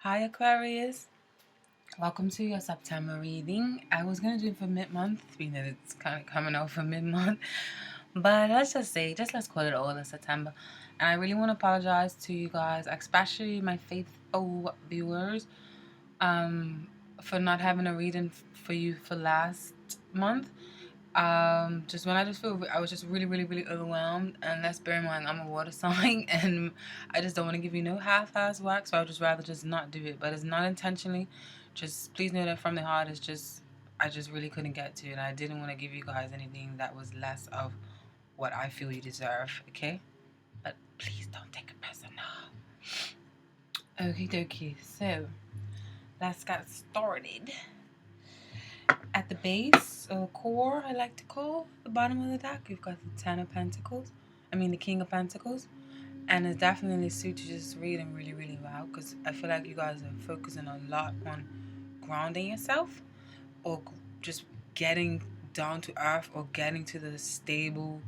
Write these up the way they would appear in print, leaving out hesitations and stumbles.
Hi Aquarius, welcome to your September reading. I was gonna do it for mid-month, being that it's kind of coming out for mid-month, but let's call it all in September. And I really want to apologize to you guys, especially my faithful viewers, for not having a reading for you for last month. Just when I was just really overwhelmed. And let's bear in mind, I'm a water sign, and I just don't want to give you no half-ass work, so I'd just rather just not do it. But it's not intentionally. Just please know that from the heart, I just really couldn't get to it. I didn't want to give you guys anything that was less of what I feel you deserve, okay? But please don't take it personal. Okie dokie, so let's get started. At the base or core, I like to call the bottom of the deck, you've got the Ten of Pentacles. The King of Pentacles. And it definitely suits you just reading really well, because I feel like you guys are focusing a lot on grounding yourself, or just getting down to earth, or getting to the stable,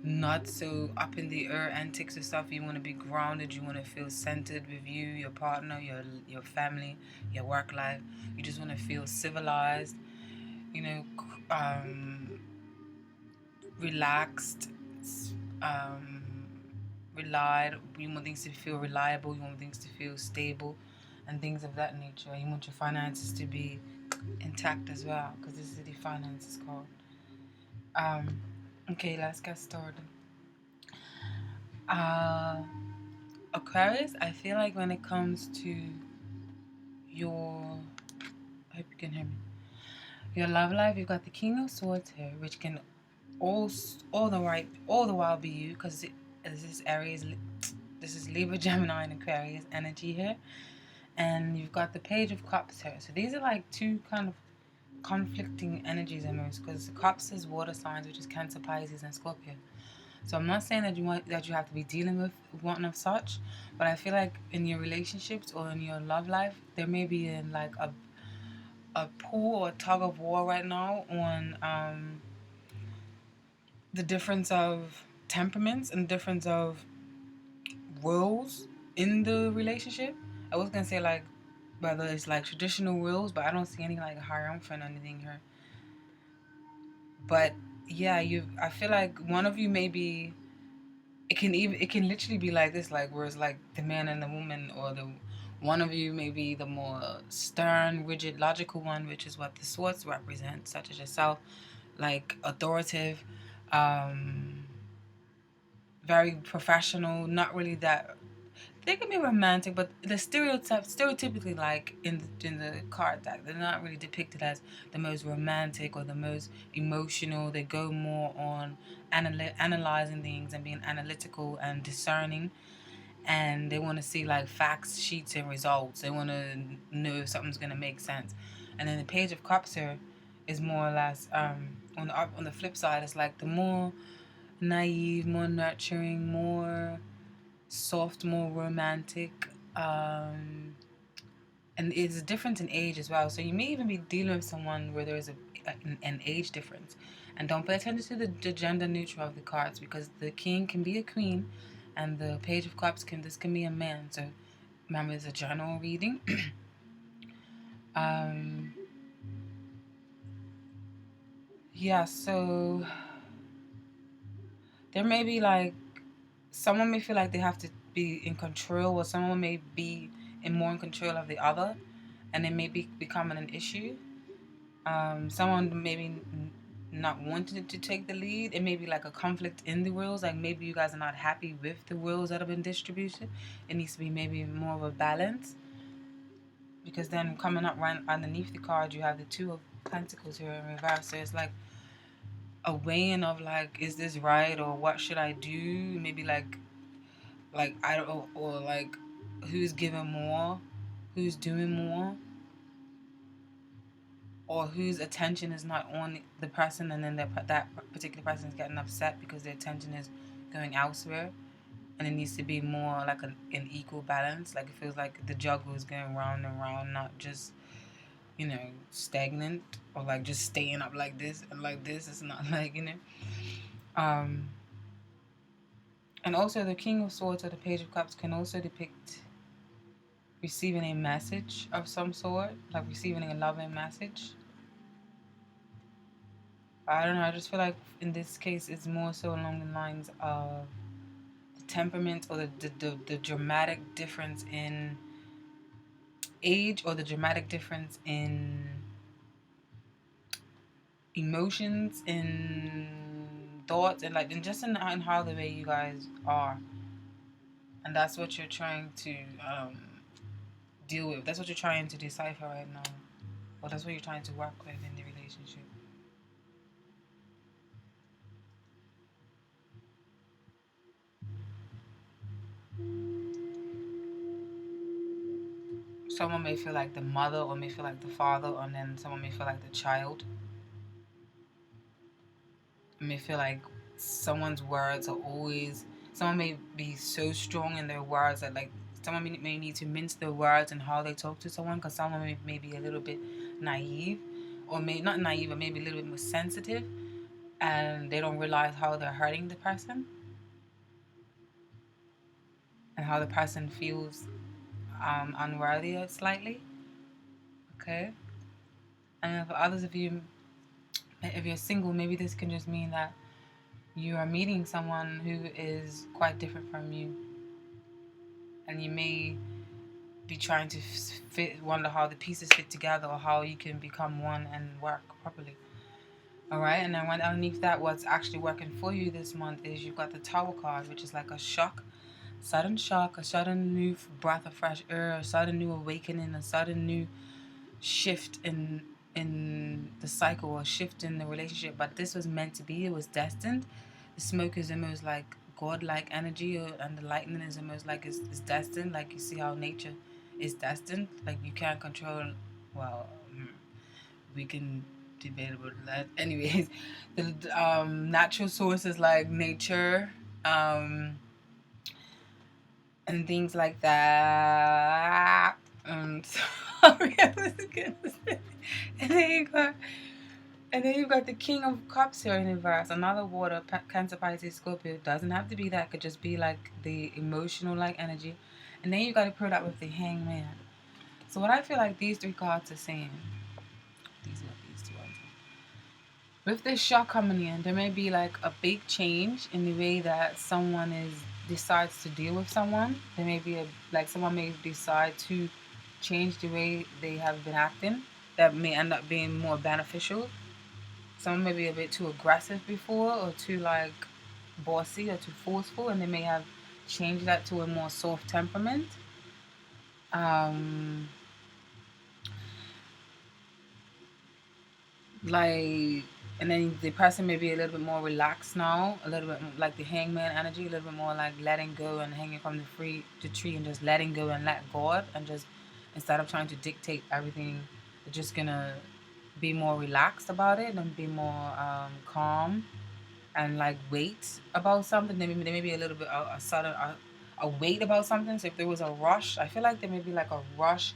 not so up in the air antics of stuff. You want to be grounded. You want to feel centered with you, your partner, your family, your work life. You just want to feel civilized, you know, relaxed, um, relied. You want things to feel reliable. You want things to feel stable, and things of that nature. You want your finances to be intact as well, because this is the finances card. Okay, let's get started. Aquarius, I feel like when it comes to your, I hope you can hear me, your love life, you've got the King of Swords here, which can all the while be you, because this is Libra, Gemini, and Aquarius energy here. And you've got the Page of Cups here. So these are like two kind of conflicting energies almost, because the Cups is water signs, which is Cancer, Pisces, and Scorpio. So I'm not saying that you have to be dealing with one of such, but I feel like in your relationships or in your love life, there may be a pull or a tug of war right now on the difference of temperaments and difference of roles in the relationship. I was gonna say like whether it's like traditional roles, but I don't see any like hierophant or anything here. But yeah, I feel like one of you may be. It can literally be like this, like where it's like the man and the woman, or the one of you may be the more stern, rigid, logical one, which is what the swords represent, such as yourself, like authoritative, very professional, not really that. They can be romantic, but the stereotypically, like in the card deck, they're not really depicted as the most romantic or the most emotional. They go more on analyzing things and being analytical and discerning, and they want to see like facts, sheets, and results. They want to know if something's gonna make sense. And then the Page of Cups here is more or less on the flip side. It's like the more naive, more nurturing, more soft, more romantic, and it's a difference in age as well. So you may even be dealing with someone where there's an age difference. And don't pay attention to the gender neutral of the cards, because the king can be a queen, and the Page of Cups can be a man. So remember, it's a general reading. Yeah. So there may be like someone may feel like they have to be in control, or someone may be more in control of the other, and it may be becoming an issue. Someone maybe not wanting to take the lead. It may be like a conflict in the wills. Like maybe you guys are not happy with the wills that have been distributed. It needs to be maybe more of a balance. Because then coming up right underneath the card, you have the Two of Pentacles here in reverse. So it's like a weighing of like, is this right, or what should I do? Maybe like I don't know, or like who's giving more, who's doing more, or whose attention is not on the person, and then that particular person is getting upset because their attention is going elsewhere, and it needs to be more like an equal balance. Like it feels like the juggle is going round and round, not just stagnant, or like just staying up like this and like this. It's not like and also the King of Swords or the Page of Cups can also depict receiving a message of some sort, like receiving a loving message. I don't know, I just feel like in this case it's more so along the lines of the temperament or the dramatic difference in age, or the dramatic difference in emotions, in thoughts, and like, and just in how the way you guys are. And that's what you're trying to deal with. That's what you're trying to decipher right now. Or that's what you're trying to work with in the relationship. Someone may feel like the mother, or may feel like the father, and then someone may feel like the child. May feel like someone's words are always, someone may be so strong in their words that like someone may need to mince their words and how they talk to someone, because someone may be a little bit naive, or may not naive, but maybe a little bit more sensitive, and they don't realize how they're hurting the person and how the person feels unworthy slightly. Okay. And for others of you, if you're single, maybe this can just mean that you are meeting someone who is quite different from you, and you may be trying to wonder how the pieces fit together, or how you can become one and work properly. All right, and then underneath that, what's actually working for you this month is you've got the Tower card, which is like a shock, sudden shock, a sudden new breath of fresh air, a sudden new awakening, a sudden new shift in the cycle, or shift in the relationship. But this was meant to be. It was destined. The smoke is almost like godlike energy, and the lightning is almost like it's destined. Like you see how nature is destined. Like you can't control. Well, we can debate about that. Anyways, the natural sources like nature, and things like that. Sorry, I was gonna say. And then you've got the King of Cups here in reverse. Another water, Cancer, Pisces, Scorpio. It doesn't have to be that. It could just be like the emotional like energy. And then you got to put that with the Hangman. So what I feel like these three cards are saying. These two ones. With this shock coming in, there may be like a big change in the way that someone decides to deal with someone. There may be someone may decide to change the way they have been acting. That may end up being more beneficial. Someone may be a bit too aggressive before, or too like bossy, or too forceful, and they may have changed that to a more soft temperament. And then the person may be a little bit more relaxed now, a little bit like the Hangman energy, a little bit more like letting go and hanging from the tree, and just letting go and let God, and just instead of trying to dictate everything, they're just gonna be more relaxed about it and be more calm, and like wait about something. There may be a little bit a sudden a wait about something. So if there was a rush, I feel like there may be like a rush,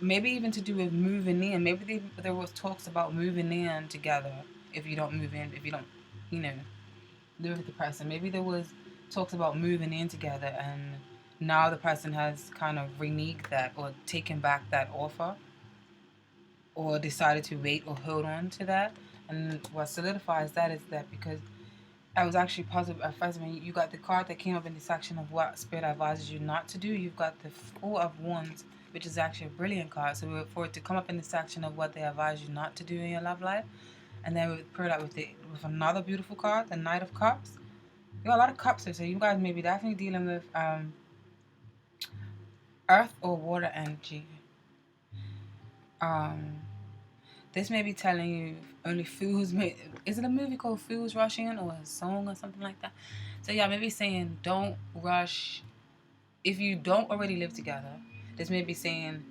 maybe even to do with moving in. Maybe there was talks about moving in together. If you don't move in, if you don't, you know, live with the person. Maybe there was talks about moving in together, and now the person has kind of reneged that, or taken back that offer, or decided to wait or hold on to that. And what solidifies that is that, because I was actually positive at first when you got the card that came up in the section of what Spirit advises you not to do. You've got the Four of Wands, which is actually a brilliant card. So for it to come up in the section of what they advise you not to do in your love life, and then we paired that with another beautiful card, the Knight of Cups. You got a lot of cups here, so you guys may be definitely dealing with earth or water energy. This may be telling you only fools may. Is it a movie called Fools Rush In, or a song or something like that? So yeah, maybe saying don't rush. If you don't already live together, this may be saying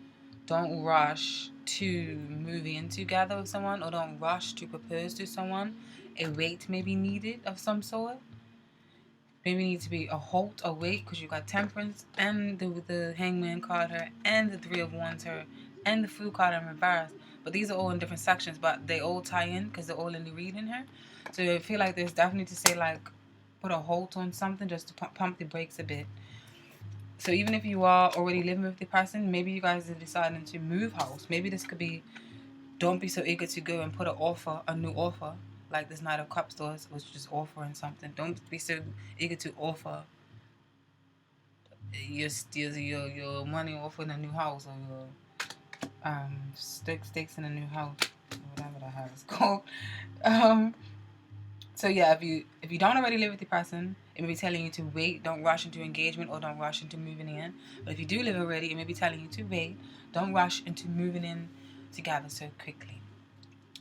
don't rush to move in together with someone, or don't rush to propose to someone. A wait may be needed of some sort. Maybe need to be a halt, a wait, because you got Temperance and the Hangman card here, and the Three of Wands here, and the Fool card in reverse. But these are all in different sections, but they all tie in because they're all in the reading here. So I feel like there's definitely to say like put a halt on something, just to pump the brakes a bit. So even if you are already living with the person, maybe you guys are deciding to move house. Maybe this could be, don't be so eager to go and put a new offer, like this Knight of Cups does, was just offering something. Don't be so eager to offer your money off in a new house, or your stakes in a new house, or whatever the hell it's called. So yeah, if you don't already live with the person, it may be telling you to wait, don't rush into engagement, or don't rush into moving in. But if you do live already, it may be telling you to wait, don't rush into moving in together so quickly.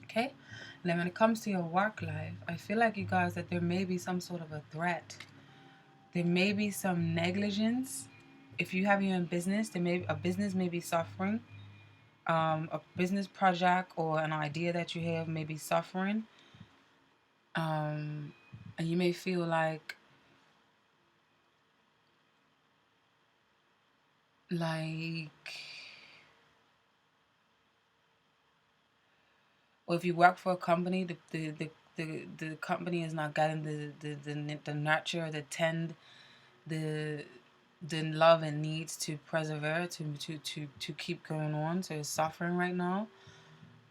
Okay? And then when it comes to your work life, I feel like, you guys, that there may be some sort of a threat. There may be some negligence. If you have your own business, a business may be suffering. A business project or an idea that you have may be suffering. And you may feel like or if you work for a company, the company is not getting the nurture, the tend, the love and needs to persevere, to keep going on. So it's suffering right now.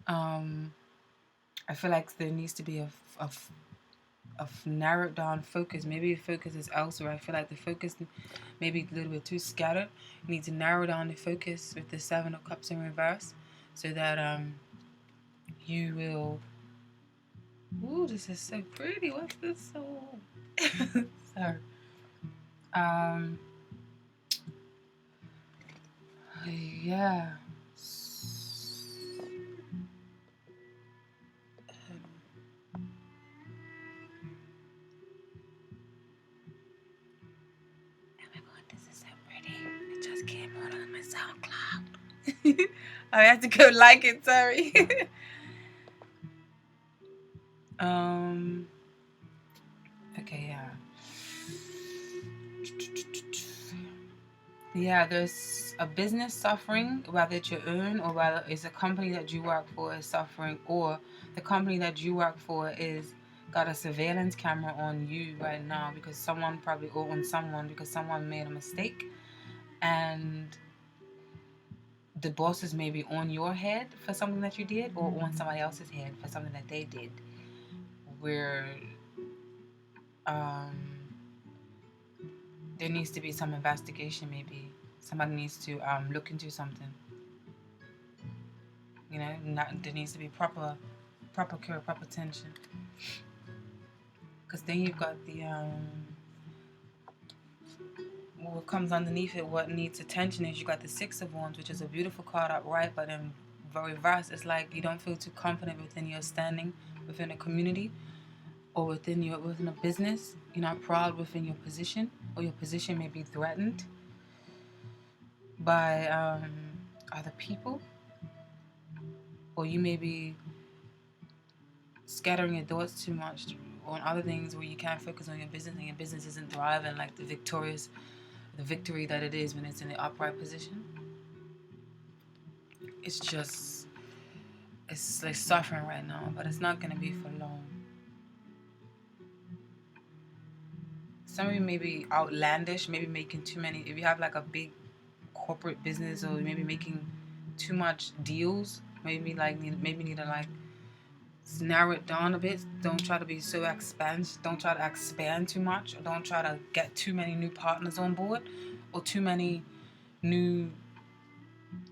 I feel like there needs to be a narrowed down focus. Maybe the focus is elsewhere. I feel like the focus may be a little bit too scattered. You need to narrow down the focus with the Seven of Cups in reverse, so that you will. Ooh, this is so pretty. What's this so? Sorry. Yeah. It just came on my SoundCloud. I have to go like it, sorry. Okay, yeah. Yeah, there's a business suffering, whether it's your own or whether it's a company that you work for is suffering, or the company that you work for is got a surveillance camera on you right now because someone because someone made a mistake, and the bosses may be on your head for something that you did, or on somebody else's head for something that they did, where there needs to be some investigation. Maybe somebody needs to look into something. There needs to be proper care, proper attention. Because then you've got the what comes underneath it, what needs attention is you got the Six of Wands, which is a beautiful card upright, but in reverse, it's like you don't feel too confident within your standing within a community or within a business. You're not proud within your position, or your position may be threatened by other people, or you may be scattering your thoughts too much on other things where you can't focus on your business, and your business isn't thriving like the victory that it is when it's in the upright position. It's like suffering right now, but it's not going to be for long. Some of you may be outlandish, maybe making too many. If you have like a big corporate business, or maybe making too much deals, maybe need to like narrow it down a bit. Don't try to be so don't try to expand too much, or don't try to get too many new partners on board, or too many new,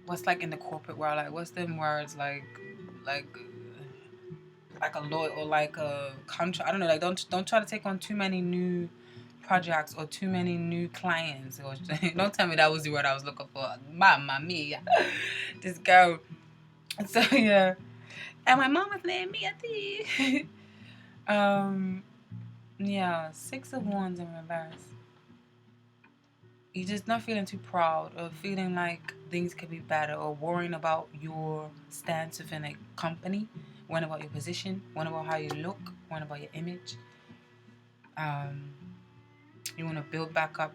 what's like in the corporate world, like what's them words like a lawyer or like a contract. I don't know, like don't try to take on too many new projects or too many new clients, or don't tell me that was the word I was looking for. Mamma mia. This girl. So yeah. And my mom was named Mia T. Yeah, Six of Wands in reverse. You're just not feeling too proud, or feeling like things could be better, or worrying about your stance within a company, worrying about your position, worrying about how you look, worrying about your image. You want to build back up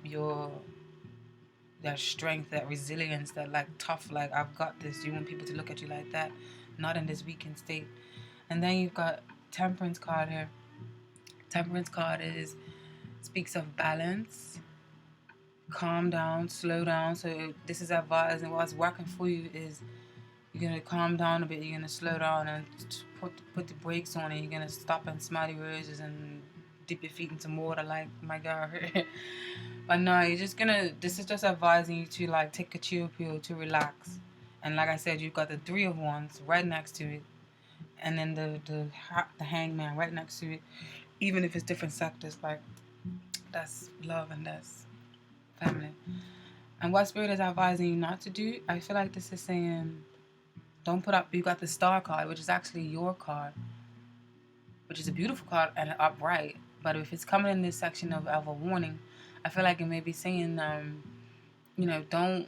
that strength, that resilience, that like tough, like I've got this. You want people to look at you like that, not in this weakened state. And then you've got Temperance card here. Temperance card speaks of balance. calm down, slow down. So this is advice, and what's working for you is you're gonna calm down a bit. You're gonna slow down and put the brakes on, and you're gonna stop and smell the roses and dip your feet in some water. Like my God, but no, you're just gonna. This is just advising you to like take a chill pill to relax. And like I said, you've got the Three of Wands right next to it, and then the Hangman right next to it. Even if it's different sectors, like that's love and that's family. And what Spirit is advising you not to do, I feel like this is saying, don't put up. You got the Star card, which is actually your card, which is a beautiful card and upright. But if it's coming in this section of a warning, I feel like it may be saying, don't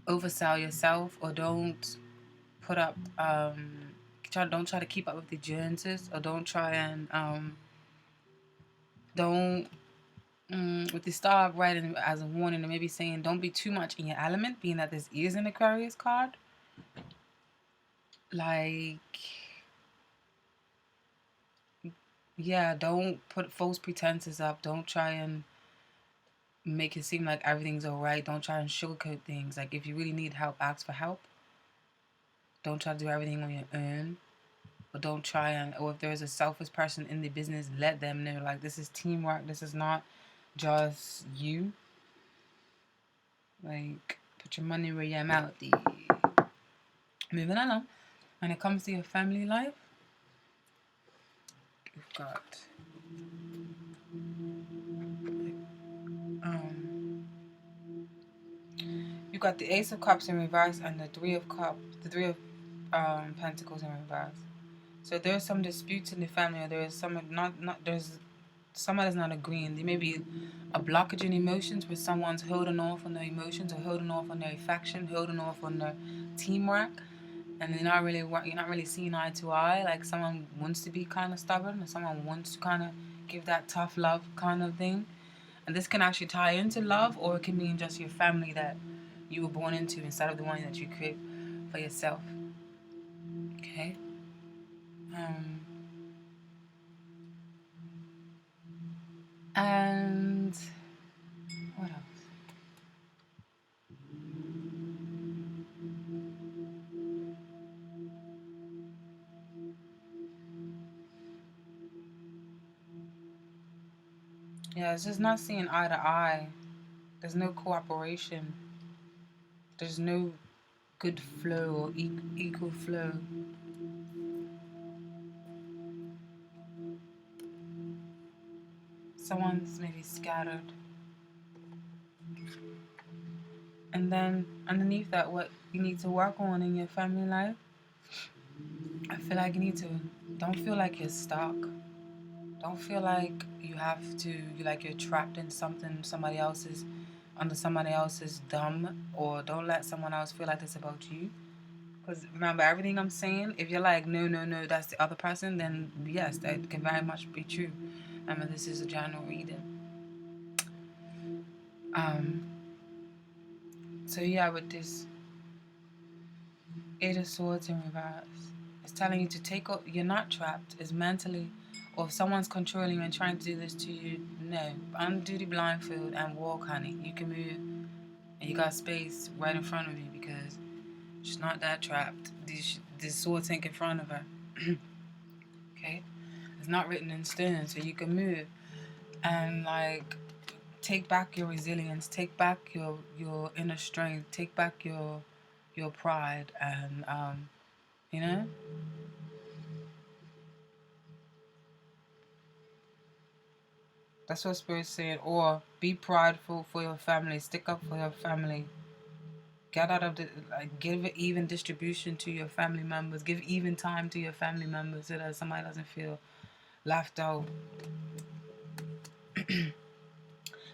oversell yourself, or don't put up, don't try to keep up with the Joneses, or don't try and don't with the star upright and as a warning, it may be saying don't be too much in your element, being that this is an Aquarius card. Like, yeah, don't put false pretenses up. Don't try and make it seem like everything's all right. Don't try and sugarcoat things. Like, if you really need help, ask for help. Don't try to do everything on your own. Or don't try and, or if there's a selfish person in the business, let them know, like, this is teamwork. This is not just you. Like, put your money where your mouth is. Moving along. When it comes to your family life, you've got you've got the Ace of Cups in reverse and the Three of Pentacles in reverse. So there's some disputes in the family, or there's some there's someone that's not agreeing. There may be a blockage in emotions where someone's holding off on their emotions, or holding off on their affection, holding off on their teamwork, and you're not really seeing eye to eye. Like, someone wants to be kind of stubborn, or someone wants to kind of give that tough love kind of thing. And this can actually tie into love, or it can mean just your family that you were born into instead of the one that you create for yourself. Okay. And what else? Yeah, it's just not seeing eye to eye. There's no cooperation. There's no good flow or equal flow. Someone's maybe scattered. And then underneath that, what you need to work on in your family life, I feel like you need to, don't feel like you're stuck. Don't feel like you're trapped in something under somebody else's thumb, or don't let someone else feel like it's about you. Because remember, everything I'm saying, if you're like, no, that's the other person, then yes, that can very much be true. Remember, this is a general reading. So yeah, with this Eight of Swords in reverse, it's telling you to take up, you're not trapped, it's mentally, or if someone's controlling and trying to do this to you, no. Undo the blindfold and walk, honey. You can move, and you got space right in front of you, because she's not that trapped. This sword's in front of her. Okay? It's not written in stone, so you can move and like take back your resilience, take back your inner strength, take back your pride, and you know. That's what Spirit's saying. Or be prideful for your family, stick up for your family. Get out of give even distribution to your family members. Give even time to your family members so that somebody doesn't feel left out.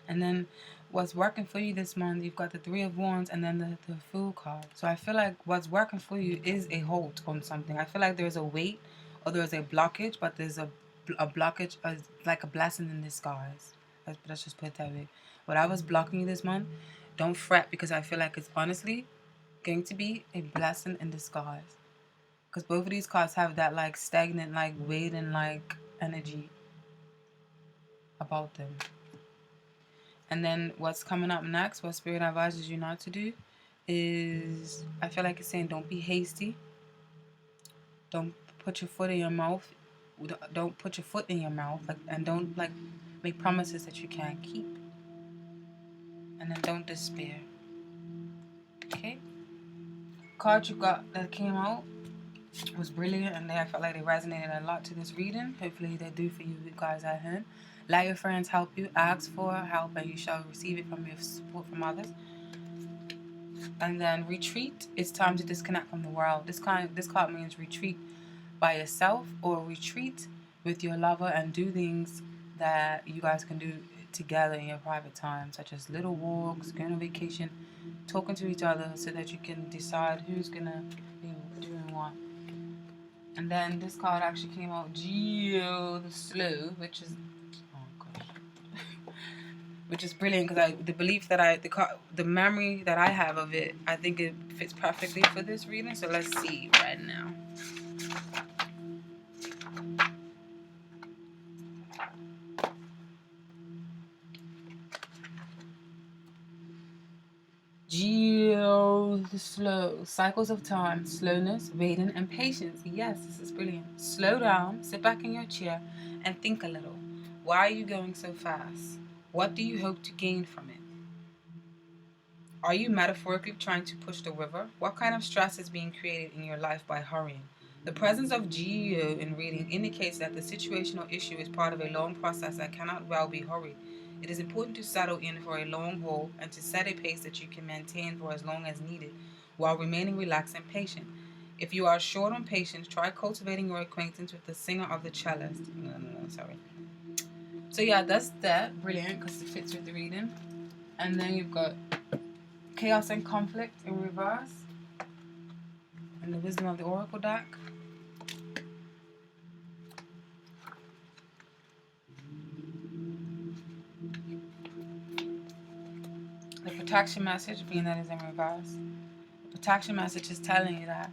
And then what's working for you this month, you've got the Three of Wands and then the Fool card. So I feel like what's working for you is a halt on something. I feel like there's a weight, or there's a blockage, but there's a blockage, like a blessing in disguise. Let's just put it that way. Whatever's blocking you this month, don't fret, because I feel like it's honestly going to be a blessing in disguise. Because both of these cards have that like stagnant, like waiting, like energy about them. And then what's coming up next, what Spirit advises you not to do, is I feel like it's saying don't be hasty. Don't put your foot in your mouth. Don't put your foot in your mouth, and don't make promises that you can't keep. And then don't despair. Okay. Card you got that came out was brilliant, and I felt like they resonated a lot to this reading. Hopefully they do for you guys at home. Let your friends help you. Ask for help, and you shall receive it from your support from others. And then retreat. It's time to disconnect from the world. This card means retreat by yourself or retreat with your lover and do things that you guys can do together in your private time, such as little walks, going on vacation, talking to each other so that you can decide who's gonna be doing what. And then this card actually came out, Geo the Slow, which is which is brilliant because the belief that the memory that I have of it, I think it fits perfectly for this reading. So let's see right now. Geo the Slow. Cycles of time, slowness, waiting, and patience. Yes, this is brilliant. Slow down, sit back in your chair, and think a little. Why are you going so fast? What do you hope to gain from it? Are you metaphorically trying to push the river? What kind of stress is being created in your life by hurrying? The presence of Geo in reading indicates that the situation or issue is part of a long process that cannot well be hurried. It is important to settle in for a long haul and to set a pace that you can maintain for as long as needed while remaining relaxed and patient. If you are short on patience, try cultivating your acquaintance with the singer of the cellist. Sorry. So yeah, that's that. Brilliant because it fits with the reading. And then you've got Chaos and Conflict in reverse. And the Wisdom of the Oracle deck. The protection message, being that is in reverse. The protection message is telling you that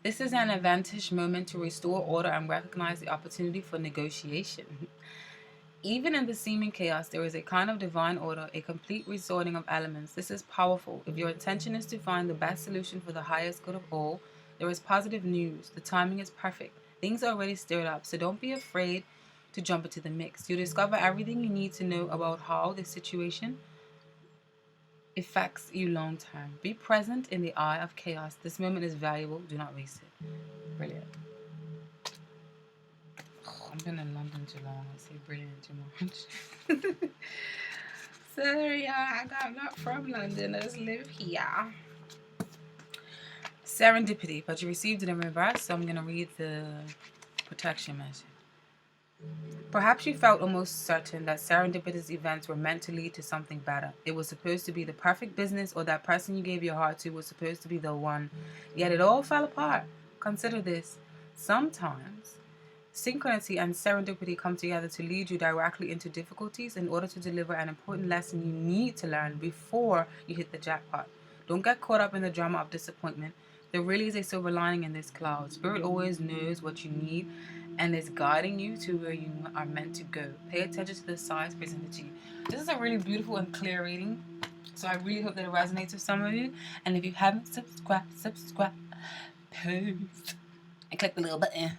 this is an advantage moment to restore order and recognize the opportunity for negotiation. Even in the seeming chaos, there is a kind of divine order, a complete resorting of elements. This is powerful. If your intention is to find the best solution for the highest good of all, there is positive news. The timing is perfect. Things are already stirred up, so don't be afraid to jump into the mix. You'll discover everything you need to know about how the situation affects you long term. Be present in the eye of chaos. This moment is valuable. Do not waste it. Brilliant. I've been in London too long. I say brilliant too much. Sorry, I'm not from London. I just live here. Serendipity, but you received it in reverse, so I'm going to read the protection message. Perhaps you felt almost certain that serendipitous events were meant to lead to something better. It was supposed to be the perfect business, or that person you gave your heart to was supposed to be the one. Yet it all fell apart. Consider this. Sometimes synchronicity and serendipity come together to lead you directly into difficulties in order to deliver an important lesson you need to learn before you hit the jackpot. Don't get caught up in the drama of disappointment. There really is a silver lining in this cloud. Spirit always knows what you need and is guiding you to where you are meant to go. Pay attention to the signs presented to you. This is a really beautiful and clear reading, so I really hope that it resonates with some of you. And if you haven't subscribed, subscribe, post, and click the little button.